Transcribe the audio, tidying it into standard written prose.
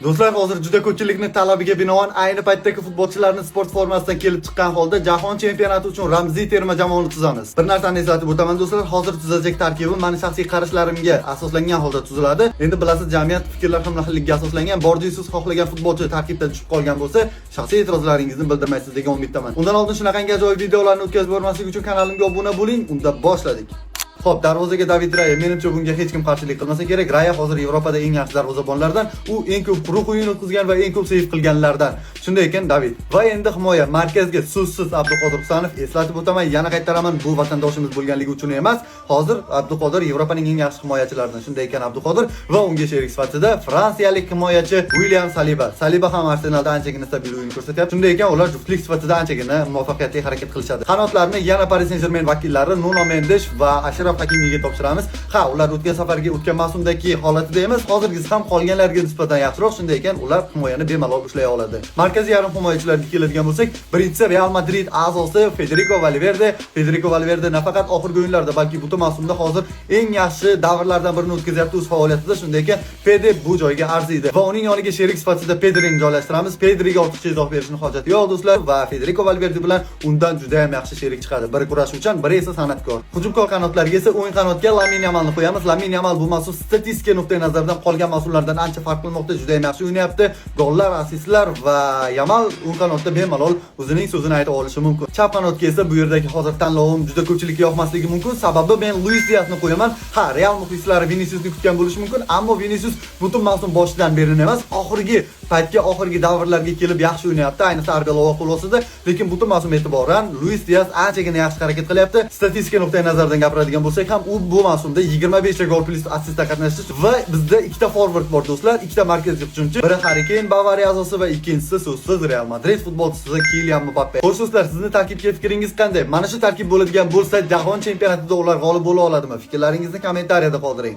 Do'stlar, hozir juda ko'pchilikning talabiga binoan ayni paytdagi futbolchilarni sport formasidan kelib chiqqan holda jahon chempionati uchun ramziy terma jamoani tuzamiz. Bir narsani eslatib o'taman do'stlar, hozir tuzajak tarkibim meni shaxsiy qarashlarimga asoslangan holda tuziladi. Endi bilasiz, jamiyat fikrlar hamrohligiga asoslangan, borjisiz xohlagan futbolchi tarkibdan tushib qolgan bo'lsa, shaxsiy e'tirozlaringizni bildirmaysiz degan umiddaman. Undan oldin shunaqangi ajoyib videolarni o'tkazib bormaslik uchun kanalimga obuna bo'ling. Unda boshladik. Xo'p, darvozaga David Raya. Menimcha bunga hech kim qarshilik qilmasa kerak. Raya hozir Yevropada eng yaxshi darvozabonlardan, u eng ko'p quruq o'yin o'tkazgan va eng ko'p seyv qilganlardan. Shunday ekan David. Va endi himoya markazga so'zsiz Abduqodir Husanov. Eslatib o'taman, yana qaytaraman, bu vatandoshimiz bo'lganligi uchun emas. Hozir Abduqodir Yevropaning eng yaxshi himoyachilaridan. Shunday ekan Abduqodir va unga sherik sifatida fransiyalik himoyachi William Saliba. Saliba ham Arsenalda anchagina stabil o'yin ko'rsatyapti. Shunday ekan ular juftlik sifatida anchagina muvaffaqiyatli harakat qilishadi. Qanotlarni yana Paris Saint-Germain vakillari Nuno Mendes va Ashraf Hakimiga topshiramiz. Ular o'tgan safargi o'tgan mavsumdagi holatida emas, hozirgisi ham qolganlarga nisbatan yaxshiroq. Shunday ekan ular himoyani bemalol ushlay oladi. Markaziy yarim himoyachilarga keladigan bo'lsak, birinchisi Real Madrid a'zosi Federico Valverde. Federico Valverde nafaqat oxirgi o'yinlarda, balki butun mavsumda hozir eng yaxshi davrlardan birini o'tkazyapti o'z faoliyatida. Shunday ekan Fede bu joyga arziydi va uning yoniga sherik sifatida Pedrini joylashtiramiz. Pedriga ortiqcha izoh berishning hojati yo'q do'stlar va Federico Valverde bilan undan juda ham yaxshi sherik chiqadi. Biri kurashuvchan, biri esa san'atkor. Hujumkor qanotlarga esa o'yin qanotga Lamine Yamalni qo'yamiz. Lamine Yamal bu mavsum statistika nuqtai nazaridan qolgan mavsumlardan ancha farq qilmoqda, juda ham yaxshi o'ynayapti. Gollar, assistlar va Yamal o'ng qanotda bemalol o'zining so'zini ayta olishi mumkin. Chap qanotga esa bu yerdagi hozir tanlovim juda ko'pchilikka yoqmasligi mumkin. Sababi men Luis Diasni qo'yaman. Real muxlislari Viniciusni kutgan bo'lishi mumkin, ammo Vinicius butun mavsum boshidan beri emas, oxirgi davrlarga kelib yaxshi o'ynayapti, ayniqsa Arbeloa qo'losida, lekin butun mavsum e'tiboran Luis Dias anchagina yaxshi harakat qilyapti. Statistika nuqtai nazaridan gapiradigan bo'lsak ham, u bu mavsumda 25 ta gol plus assistda qatnashdi va bizda ikkita forvard bor do'stlar, ikkita markaziy hujumchi, biri Harry Kane Bavariya a'zosi va ikkinchisi so'zsiz Real Madrid futbolchisi Kylian Mbappe. Xo'sh do'stlar, sizning tarkibga fikringiz qanday? Mana shu tarkib bo'ladigan bo'lsa, jahon chempionatida ular g'olib bo'la oladimi? Fikrlaringizni kommentariyada qoldiring.